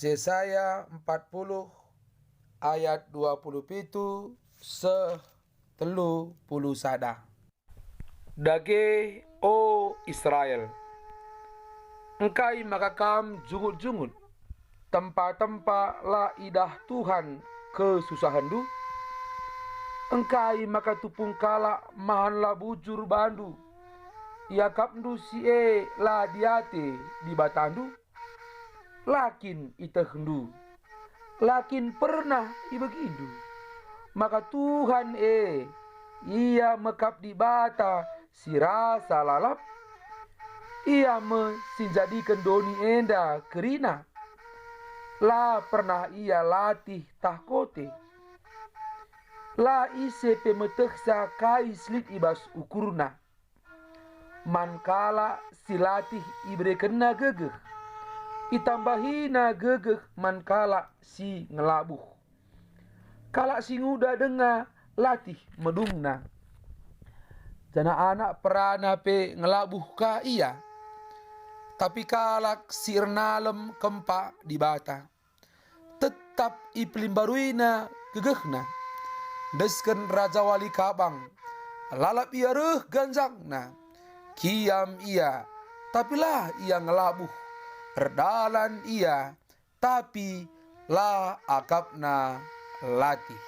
Yesaya 40 ayat 27 se-30 sada. Dage o Israel, engkai makakam jungut-jungut tempat-tempat la idah Tuhan kesusahandu. Engkai maka tupung kala mahan la bujur bandu, yakapndu si la diate di batandu. Lakin itahendu, lakin pernah ibegindu, maka Tuhan ia mekap di bata si rasa lalap. Ia menjadikan doni enda kerina, la pernah ia latih tahkote, la ise pemeteksa kai slit ibas ukurna. Mankala silatih ibrekena gegeh, itambahina gegeh mankala si ngelabuh. Kala si nguda denga latih medungna. Jana anak perana pe ngelabuh ka iya, tapi kalak si ernalem kempa di bata, tetap iplim baruina gegehna. Desken raja wali kabang, lalap ia reh ganjangna. Kiam ia, tapi lah ia ngelabuh. Erdalan ia, tapi la akapna latih.